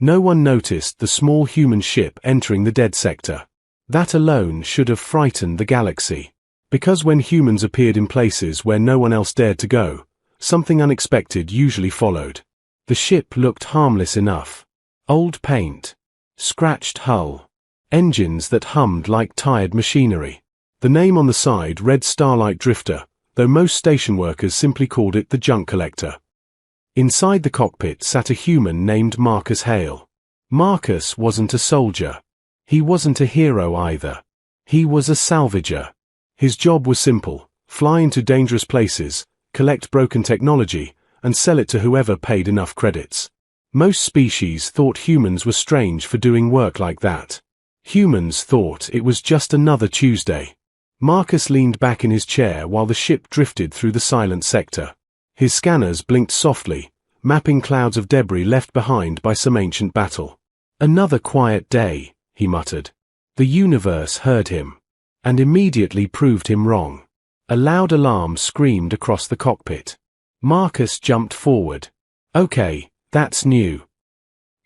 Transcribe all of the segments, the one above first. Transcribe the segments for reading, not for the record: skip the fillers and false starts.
No one noticed the small human ship entering the dead sector. That alone should have frightened the galaxy. Because when humans appeared in places where no one else dared to go, something unexpected usually followed. The ship looked harmless enough. Old paint. Scratched hull. Engines that hummed like tired machinery. The name on the side read Starlight Drifter, though most station workers simply called it the junk collector. Inside the cockpit sat a human named Marcus Hale. Marcus wasn't a soldier. He wasn't a hero either. He was a salvager. His job was simple: fly into dangerous places, collect broken technology, and sell it to whoever paid enough credits. Most species thought humans were strange for doing work like that. Humans thought it was just another Tuesday. Marcus leaned back in his chair while the ship drifted through the silent sector. His scanners blinked softly, mapping clouds of debris left behind by some ancient battle. Another quiet day, he muttered. The universe heard him, and immediately proved him wrong. A loud alarm screamed across the cockpit. Marcus jumped forward. Okay, that's new.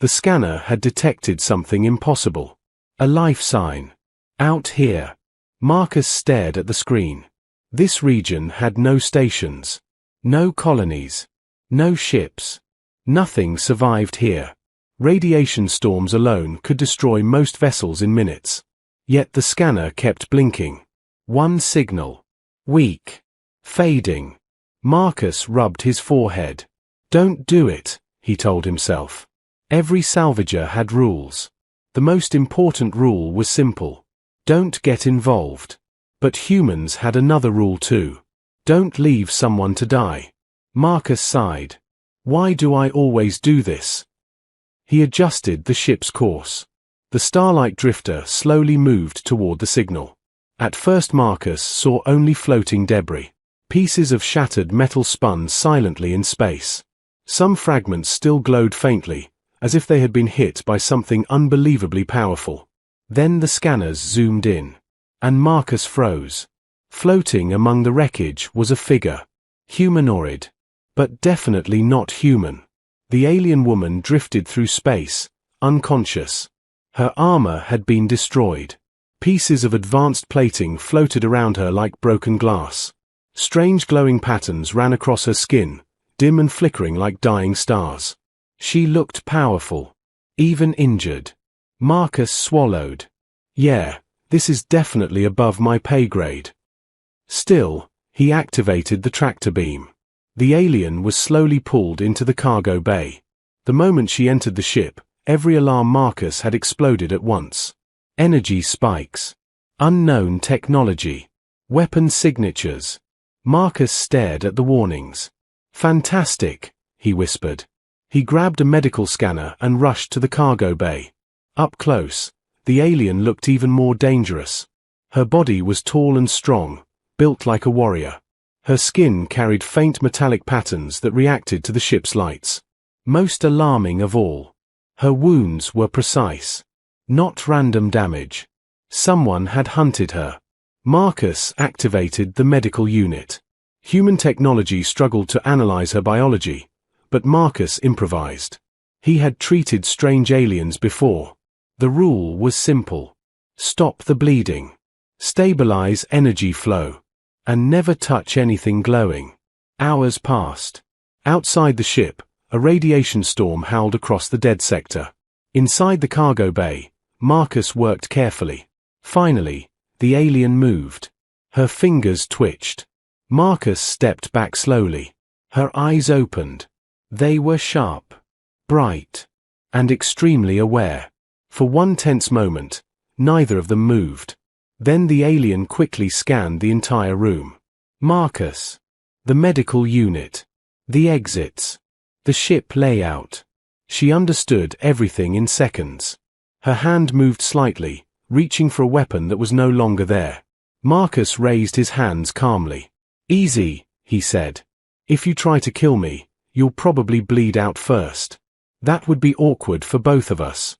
The scanner had detected something impossible. A life sign. Out here. Marcus stared at the screen. This region had no stations. No colonies. No ships. Nothing survived here. Radiation storms alone could destroy most vessels in minutes. Yet the scanner kept blinking. One signal. Weak. Fading. Marcus rubbed his forehead. Don't do it, he told himself. Every salvager had rules. The most important rule was simple. Don't get involved. But humans had another rule too. Don't leave someone to die. Marcus sighed. Why do I always do this? He adjusted the ship's course. The Starlight Drifter slowly moved toward the signal. At first Marcus saw only floating debris. Pieces of shattered metal spun silently in space. Some fragments still glowed faintly, as if they had been hit by something unbelievably powerful. Then the scanners zoomed in. And Marcus froze. Floating among the wreckage was a figure. Humanoid. But definitely not human. The alien woman drifted through space, unconscious. Her armor had been destroyed. Pieces of advanced plating floated around her like broken glass. Strange glowing patterns ran across her skin, dim and flickering like dying stars. She looked powerful. Even injured. Marcus swallowed. Yeah, this is definitely above my pay grade. Still, he activated the tractor beam. The alien was slowly pulled into the cargo bay. The moment she entered the ship, every alarm Marcus had exploded at once. Energy spikes. Unknown technology. Weapon signatures. Marcus stared at the warnings. Fantastic, he whispered. He grabbed a medical scanner and rushed to the cargo bay. Up close, the alien looked even more dangerous. Her body was tall and strong, built like a warrior. Her skin carried faint metallic patterns that reacted to the ship's lights. Most alarming of all, her wounds were precise. Not random damage. Someone had hunted her. Marcus activated the medical unit. Human technology struggled to analyze her biology, but Marcus improvised. He had treated strange aliens before. The rule was simple. Stop the bleeding. Stabilize energy flow. And never touch anything glowing. Hours passed. Outside the ship, a radiation storm howled across the dead sector. Inside the cargo bay, Marcus worked carefully. Finally, the alien moved. Her fingers twitched. Marcus stepped back slowly. Her eyes opened. They were sharp, bright, and extremely aware. For one tense moment, neither of them moved. Then the alien quickly scanned the entire room. Marcus. The medical unit. The exits. The ship layout. She understood everything in seconds. Her hand moved slightly, reaching for a weapon that was no longer there. Marcus raised his hands calmly. Easy, he said. If you try to kill me, you'll probably bleed out first. That would be awkward for both of us.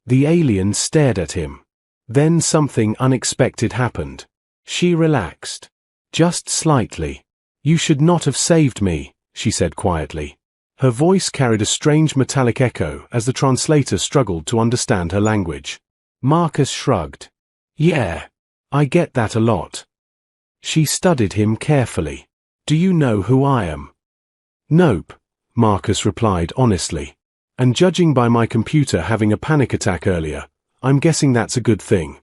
The alien stared at him. Then something unexpected happened. She relaxed. Just slightly. You should not have saved me, she said quietly. Her voice carried a strange metallic echo as the translator struggled to understand her language. Marcus shrugged. Yeah, I get that a lot. She studied him carefully. Do you know who I am? Nope, Marcus replied honestly. And judging by my computer having a panic attack earlier, I'm guessing that's a good thing.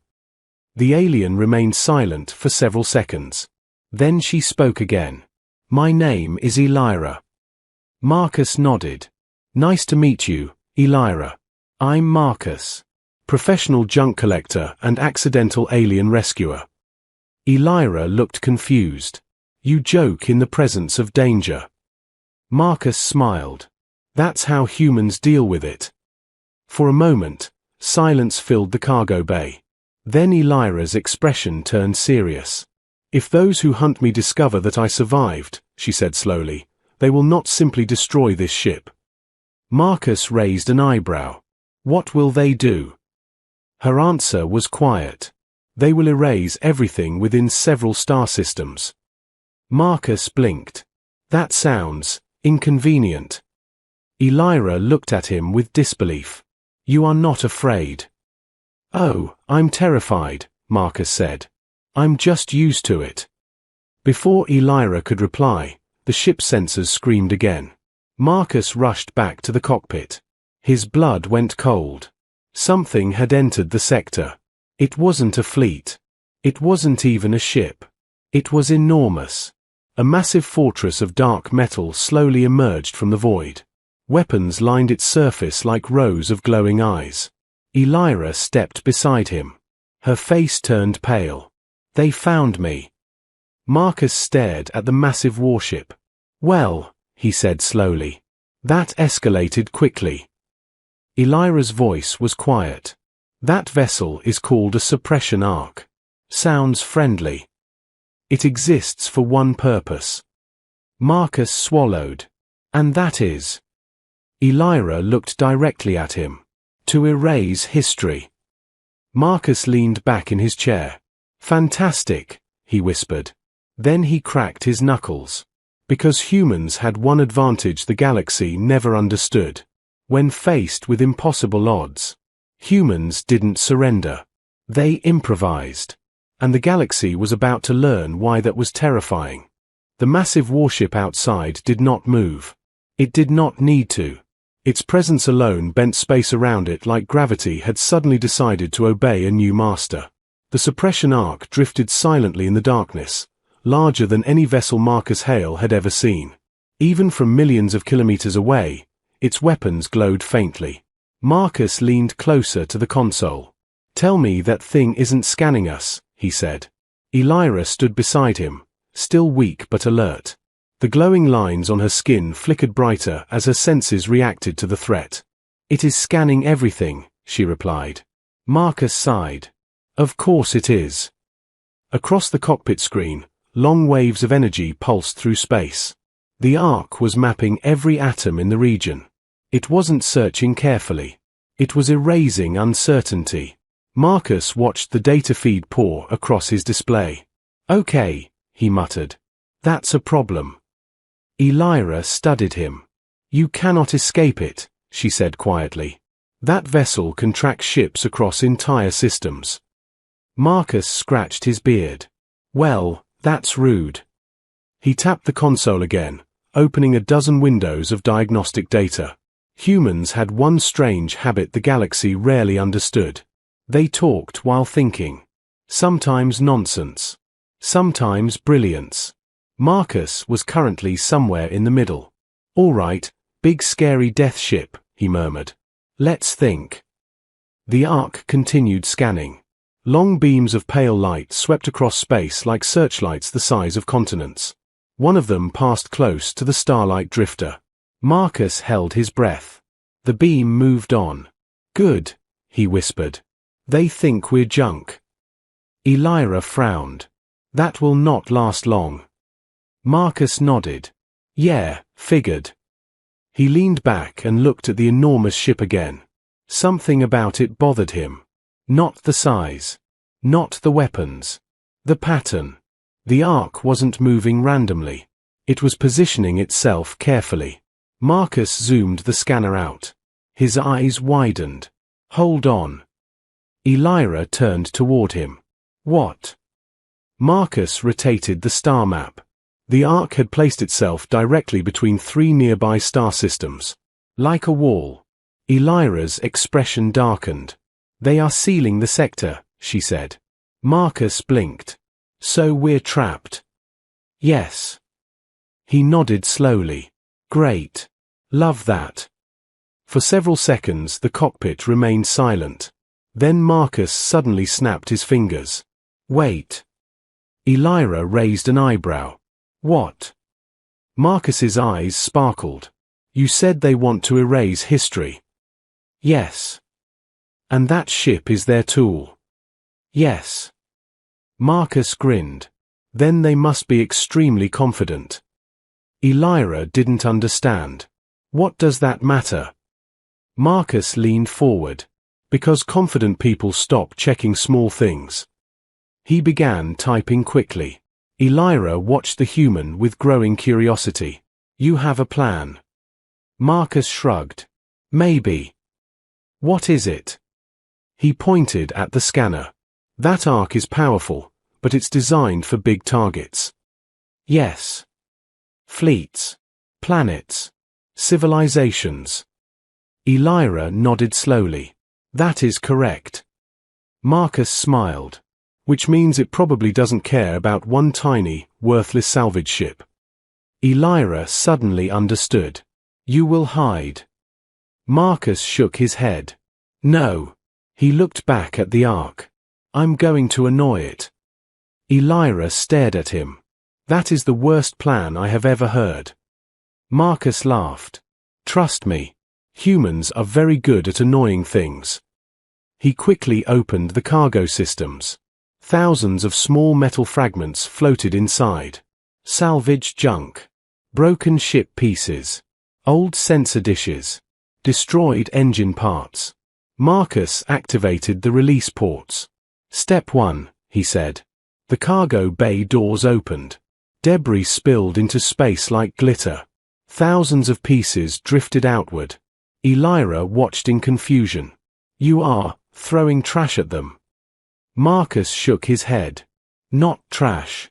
The alien remained silent for several seconds. Then she spoke again. My name is Elira. Marcus nodded. Nice to meet you, Elira. I'm Marcus, professional junk collector and accidental alien rescuer. Elira looked confused. You joke in the presence of danger. Marcus smiled. That's how humans deal with it. For a moment, silence filled the cargo bay. Then Elira's expression turned serious. If those who hunt me discover that I survived, she said slowly, they will not simply destroy this ship. Marcus raised an eyebrow. What will they do? Her answer was quiet. They will erase everything within several star systems. Marcus blinked. That sounds inconvenient. Elira looked at him with disbelief. You are not afraid. Oh, I'm terrified, Marcus said. I'm just used to it. Before Elira could reply, the ship's sensors screamed again. Marcus rushed back to the cockpit. His blood went cold. Something had entered the sector. It wasn't a fleet. It wasn't even a ship. It was enormous. A massive fortress of dark metal slowly emerged from the void. Weapons lined its surface like rows of glowing eyes. Elira stepped beside him. Her face turned pale. They found me. Marcus stared at the massive warship. Well, he said slowly. That escalated quickly. Elira's voice was quiet. That vessel is called a suppression arc. Sounds friendly. It exists for one purpose. Marcus swallowed. And that is. Elira looked directly at him. To erase history. Marcus leaned back in his chair. Fantastic, he whispered. Then he cracked his knuckles. Because humans had one advantage the galaxy never understood. When faced with impossible odds, humans didn't surrender. They improvised. And the galaxy was about to learn why that was terrifying. The massive warship outside did not move. It did not need to. Its presence alone bent space around it like gravity had suddenly decided to obey a new master. The suppression arc drifted silently in the darkness, larger than any vessel Marcus Hale had ever seen. Even from millions of kilometers away, its weapons glowed faintly. Marcus leaned closer to the console. Tell me that thing isn't scanning us, he said. Elira stood beside him, still weak but alert. The glowing lines on her skin flickered brighter as her senses reacted to the threat. It is scanning everything, she replied. Marcus sighed. Of course it is. Across the cockpit screen, long waves of energy pulsed through space. The arc was mapping every atom in the region. It wasn't searching carefully. It was erasing uncertainty. Marcus watched the data feed pour across his display. Okay, he muttered. That's a problem. Elira studied him. You cannot escape it, she said quietly. That vessel can track ships across entire systems. Marcus scratched his beard. Well, that's rude. He tapped the console again, opening a dozen windows of diagnostic data. Humans had one strange habit the galaxy rarely understood. They talked while thinking. Sometimes nonsense. Sometimes brilliance. Marcus was currently somewhere in the middle. All right, big scary death ship, he murmured. Let's think. The arc continued scanning. Long beams of pale light swept across space like searchlights the size of continents. One of them passed close to the Starlight Drifter. Marcus held his breath. The beam moved on. Good, he whispered. They think we're junk. Elira frowned. That will not last long. Marcus nodded. Yeah, figured. He leaned back and looked at the enormous ship again. Something about it bothered him. Not the size. Not the weapons. The pattern. The arc wasn't moving randomly. It was positioning itself carefully. Marcus zoomed the scanner out. His eyes widened. Hold on. Elira turned toward him. What? Marcus rotated the star map. The Ark had placed itself directly between 3 nearby star systems. Like a wall. Elira's expression darkened. They are sealing the sector, she said. Marcus blinked. So we're trapped? Yes. He nodded slowly. Great. Love that. For several seconds the cockpit remained silent. Then Marcus suddenly snapped his fingers. Wait. Elira raised an eyebrow. What? Marcus's eyes sparkled. You said they want to erase history. Yes. And that ship is their tool. Yes. Marcus grinned. Then they must be extremely confident. Elira didn't understand. What does that matter? Marcus leaned forward. Because confident people stop checking small things. He began typing quickly. Elira watched the human with growing curiosity. You have a plan. Marcus shrugged. Maybe. What is it? He pointed at the scanner. That Ark is powerful, but it's designed for big targets. Yes. Fleets. Planets. Civilizations. Elira nodded slowly. That is correct. Marcus smiled. Which means it probably doesn't care about one tiny, worthless salvage ship. Elira suddenly understood. You will hide. Marcus shook his head. No. He looked back at the Ark. I'm going to annoy it. Elira stared at him. That is the worst plan I have ever heard. Marcus laughed. Trust me. Humans are very good at annoying things. He quickly opened the cargo systems. Thousands of small metal fragments floated inside. Salvaged junk. Broken ship pieces. Old sensor dishes. Destroyed engine parts. Marcus activated the release ports. Step 1, he said. The cargo bay doors opened. Debris spilled into space like glitter. Thousands of pieces drifted outward. Elira watched in confusion. You are throwing trash at them. Marcus shook his head. Not trash.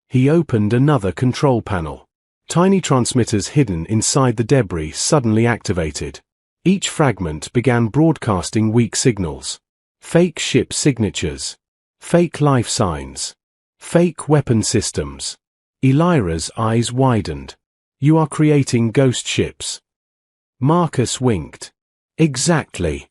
He opened another control panel. Tiny transmitters hidden inside the debris suddenly activated. Each fragment began broadcasting weak signals. Fake ship signatures. Fake life signs. Fake weapon systems. Elira's eyes widened. You are creating ghost ships. Marcus winked. Exactly.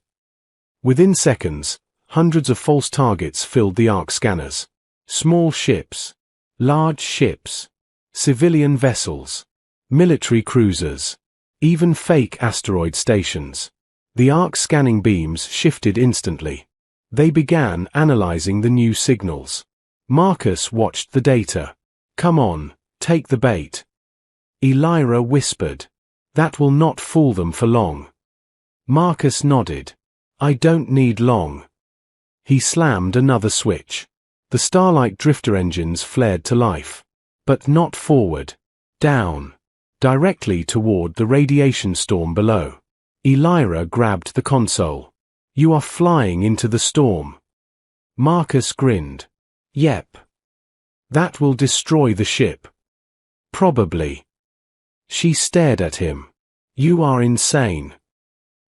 Within seconds, hundreds of false targets filled the Ark scanners. Small ships. Large ships. Civilian vessels. Military cruisers. Even fake asteroid stations. The Ark scanning beams shifted instantly. They began analyzing the new signals. Marcus watched the data. Come on, take the bait. Elira whispered. That will not fool them for long. Marcus nodded. I don't need long. He slammed another switch. The Starlight drifter engines flared to life. But not forward. Down. Directly toward the radiation storm below. Elira grabbed the console. You are flying into the storm. Marcus grinned. Yep. That will destroy the ship. Probably. She stared at him. You are insane.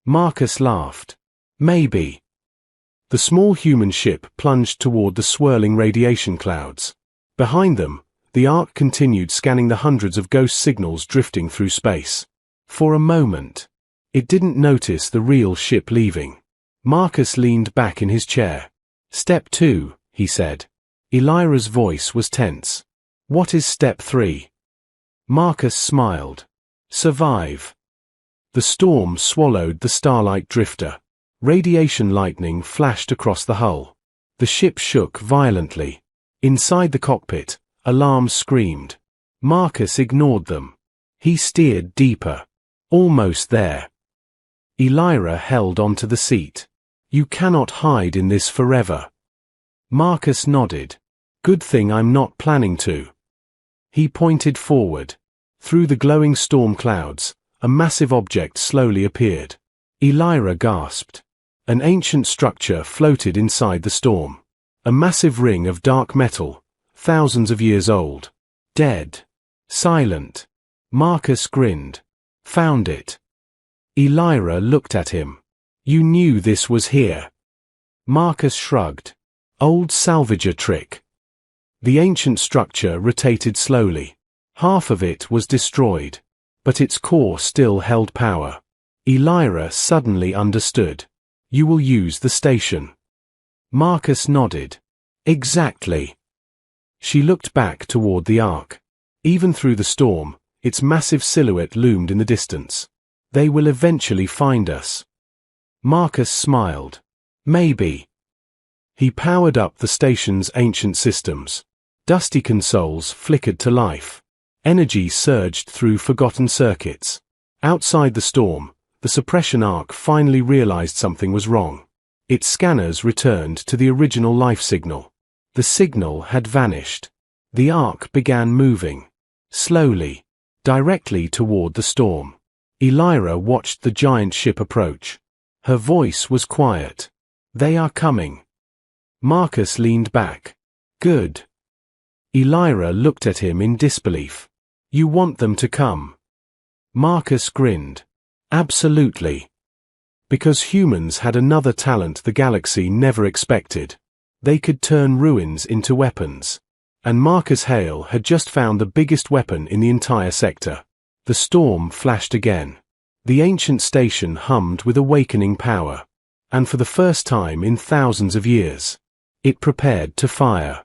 Marcus laughed. Maybe. The small human ship plunged toward the swirling radiation clouds. Behind them, the Ark continued scanning the hundreds of ghost signals drifting through space. For a moment, it didn't notice the real ship leaving. Marcus leaned back in his chair. Step 2, he said. Elira's voice was tense. What is step 3? Marcus smiled. Survive. The storm swallowed the Starlight drifter. Radiation lightning flashed across the hull. The ship shook violently. Inside the cockpit, alarms screamed. Marcus ignored them. He steered deeper. Almost there. Elira held onto the seat. You cannot hide in this forever. Marcus nodded. Good thing I'm not planning to. He pointed forward. Through the glowing storm clouds, a massive object slowly appeared. Elira gasped. An ancient structure floated inside the storm. A massive ring of dark metal, thousands of years old. Dead. Silent. Marcus grinned. Found it. Elira looked at him. You knew this was here. Marcus shrugged. Old salvager trick. The ancient structure rotated slowly. Half of it was destroyed, but its core still held power. Elira suddenly understood. You will use the station. Marcus nodded. Exactly. She looked back toward the Ark. Even through the storm, its massive silhouette loomed in the distance. They will eventually find us. Marcus smiled. Maybe. He powered up the station's ancient systems. Dusty consoles flickered to life. Energy surged through forgotten circuits. Outside the storm, the suppression arc finally realized something was wrong. Its scanners returned to the original life signal. The signal had vanished. The arc began moving. Slowly. Directly toward the storm. Elira watched the giant ship approach. Her voice was quiet. They are coming. Marcus leaned back. Good. Elira looked at him in disbelief. You want them to come? Marcus grinned. Absolutely. Because humans had another talent the galaxy never expected. They could turn ruins into weapons. And Marcus Hale had just found the biggest weapon in the entire sector. The storm flashed again. The ancient station hummed with awakening power. And for the first time in thousands of years, it prepared to fire.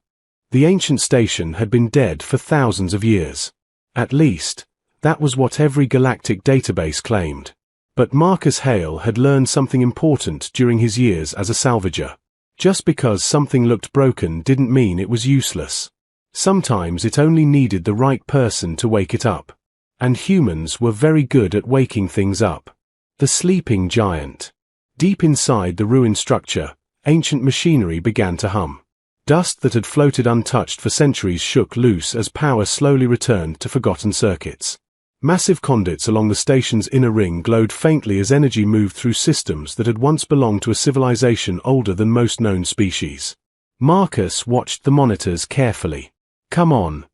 The ancient station had been dead for thousands of years. At least, that was what every galactic database claimed. But Marcus Hale had learned something important during his years as a salvager. Just because something looked broken didn't mean it was useless. Sometimes it only needed the right person to wake it up. And humans were very good at waking things up. The sleeping giant. Deep inside the ruined structure, ancient machinery began to hum. Dust that had floated untouched for centuries shook loose as power slowly returned to forgotten circuits. Massive conduits along the station's inner ring glowed faintly as energy moved through systems that had once belonged to a civilization older than most known species. Marcus watched the monitors carefully. Come on,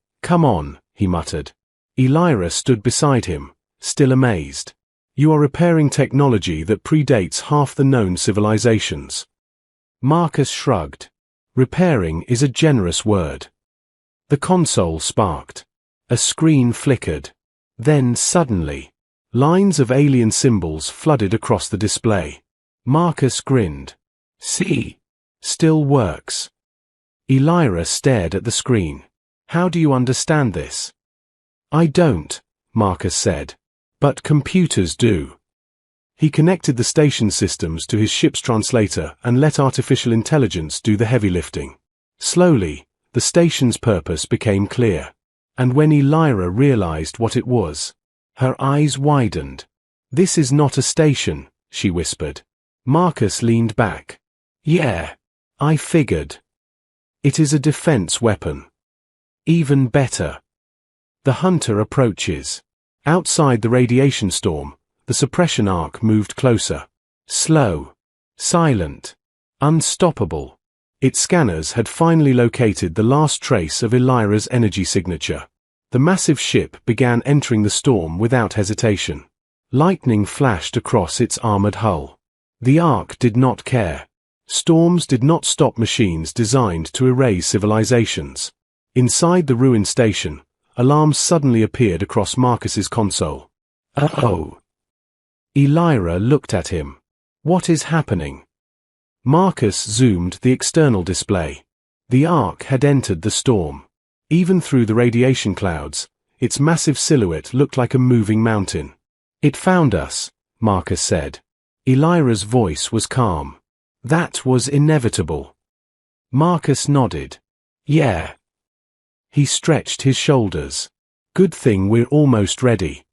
he muttered. Elira stood beside him, still amazed. You are repairing technology that predates half the known civilizations. Marcus shrugged. Repairing is a generous word. The console sparked. A screen flickered. Then suddenly, lines of alien symbols flooded across the display. Marcus grinned. See? Still works. Elira stared at the screen. How do you understand this? I don't, Marcus said. But computers do. He connected the station systems to his ship's translator and let artificial intelligence do the heavy lifting. Slowly, the station's purpose became clear. And when Elira realized what it was, her eyes widened. This is not a station, she whispered. Marcus leaned back. Yeah, I figured. It is a defense weapon. Even better. The hunter approaches. Outside the radiation storm, the suppression arc moved closer. Slow. Silent. Unstoppable. Its scanners had finally located the last trace of Elira's energy signature. The massive ship began entering the storm without hesitation. Lightning flashed across its armored hull. The Ark did not care. Storms did not stop machines designed to erase civilizations. Inside the ruined station, alarms suddenly appeared across Marcus's console. Uh-oh. Elira looked at him. What is happening? Marcus zoomed the external display. The Ark had entered the storm. Even through the radiation clouds, its massive silhouette looked like a moving mountain. It found us, Marcus said. Elira's voice was calm. That was inevitable. Marcus nodded. Yeah. He stretched his shoulders. Good thing we're almost ready.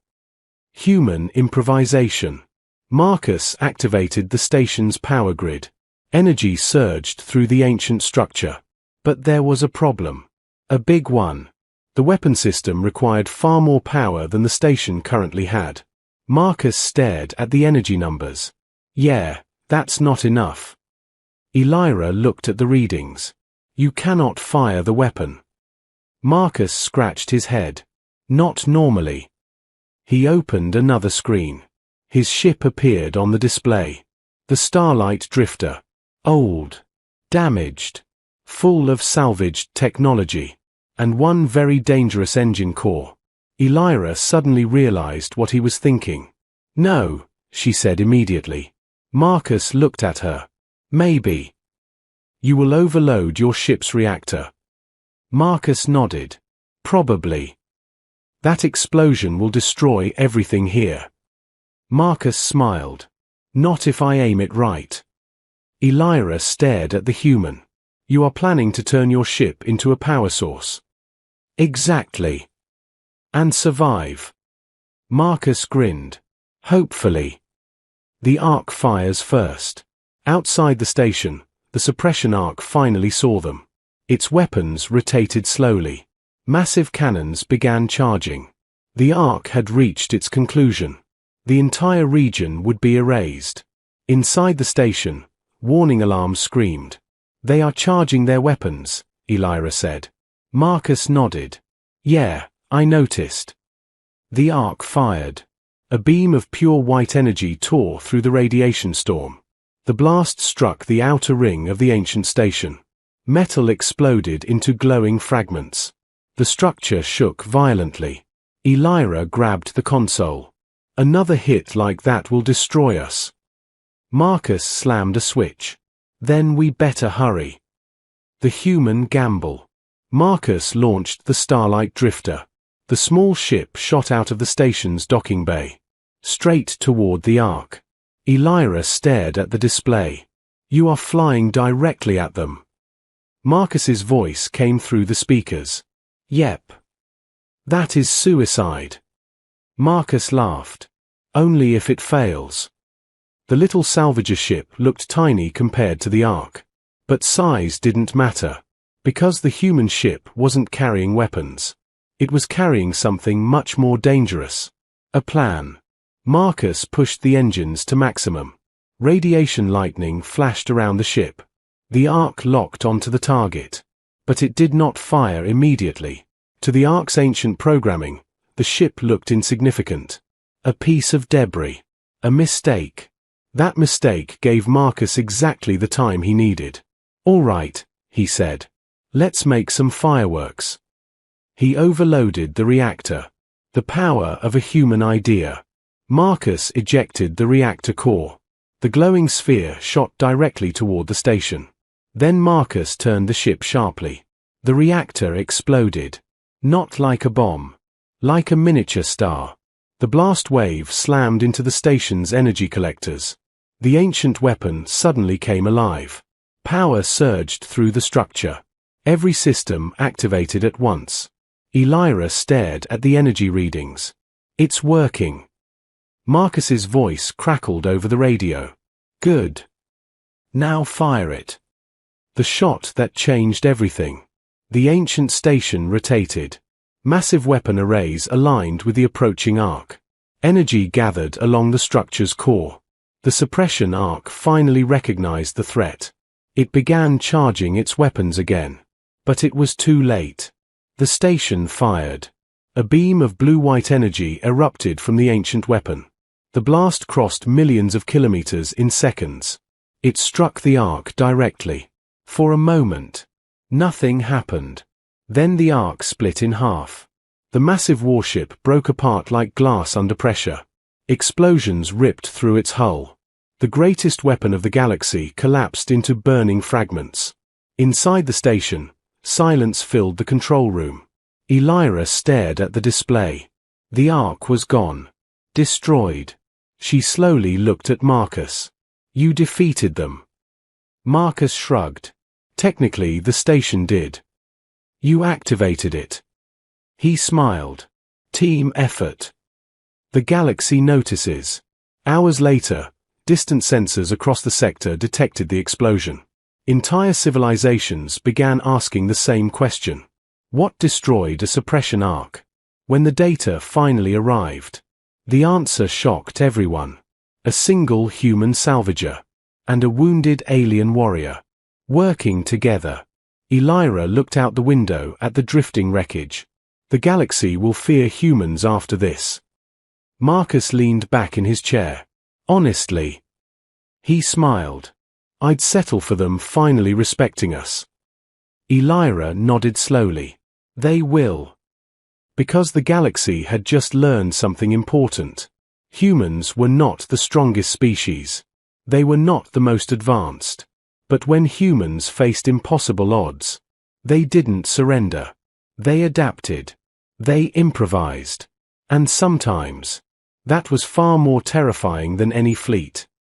Human improvisation. Marcus activated the station's power grid. Energy surged through the ancient structure. But there was a problem. A big one. The weapon system required far more power than the station currently had. Marcus stared at the energy numbers. Yeah, that's not enough. Elira looked at the readings. You cannot fire the weapon. Marcus scratched his head. Not normally. He opened another screen. His ship appeared on the display. The Starlight Drifter. Old. Damaged. Full of salvaged technology. And one very dangerous engine core. Elira suddenly realized what he was thinking. No, she said immediately. Marcus looked at her. Maybe. You will overload your ship's reactor. Marcus nodded. Probably. That explosion will destroy everything here. Marcus smiled. Not if I aim it right. Elira stared at the human. You are planning to turn your ship into a power source. Exactly. And survive. Marcus grinned. Hopefully. The arc fires first. Outside the station, the suppression arc finally saw them. Its weapons rotated slowly. Massive cannons began charging. The arc had reached its conclusion. The entire region would be erased. Inside the station, warning alarms screamed. They are charging their weapons, Elira said. Marcus nodded. Yeah, I noticed. The arc fired. A beam of pure white energy tore through the radiation storm. The blast struck the outer ring of the ancient station. Metal exploded into glowing fragments. The structure shook violently. Elira grabbed the console. Another hit like that will destroy us. Marcus slammed a switch. Then we better hurry. The human gamble. Marcus launched the Starlight Drifter. The small ship shot out of the station's docking bay. Straight toward the arc. Elira stared at the display. You are flying directly at them. Marcus's voice came through the speakers. Yep. That is suicide. Marcus laughed. Only if it fails. The little salvager ship looked tiny compared to the arc. But size didn't matter. Because the human ship wasn't carrying weapons. It was carrying something much more dangerous. A plan. Marcus pushed the engines to maximum. Radiation lightning flashed around the ship. The arc locked onto the target. But it did not fire immediately. To the arc's ancient programming, the ship looked insignificant. A piece of debris. A mistake. That mistake gave Marcus exactly the time he needed. All right, he said. Let's make some fireworks. He overloaded the reactor. The power of a human idea. Marcus ejected the reactor core. The glowing sphere shot directly toward the station. Then Marcus turned the ship sharply. The reactor exploded. Not like a bomb. Like a miniature star. The blast wave slammed into the station's energy collectors. The ancient weapon suddenly came alive. Power surged through the structure. Every system activated at once. Elira stared at the energy readings. It's working. Marcus's voice crackled over the radio. Good. Now fire it. The shot that changed everything. The ancient station rotated. Massive weapon arrays aligned with the approaching arc. Energy gathered along the structure's core. The suppression arc finally recognized the threat. It began charging its weapons again. But it was too late. The station fired. A beam of blue-white energy erupted from the ancient weapon. The blast crossed millions of kilometers in seconds. It struck the arc directly. For a moment, nothing happened. Then the arc split in half. The massive warship broke apart like glass under pressure. Explosions ripped through its hull. The greatest weapon of the galaxy collapsed into burning fragments. Inside the station, silence filled the control room. Elira stared at the display. The arc was gone. Destroyed. She slowly looked at Marcus. You defeated them. Marcus shrugged. Technically, the station did. You activated it. He smiled. Team effort. The galaxy notices. Hours later, distant sensors across the sector detected the explosion. Entire civilizations began asking the same question. What destroyed a suppression arc? When the data finally arrived, The answer shocked everyone. A single human salvager. And a wounded alien warrior. Working together. Elira looked out the window at the drifting wreckage. The galaxy will fear humans after this. Marcus leaned back in his chair. Honestly. He smiled. I'd settle for them finally respecting us. Elira nodded slowly. They will. Because the galaxy had just learned something important. Humans were not the strongest species. They were not the most advanced. But when humans faced impossible odds, they didn't surrender. They adapted. They improvised. And sometimes, that was far more terrifying than any fleet.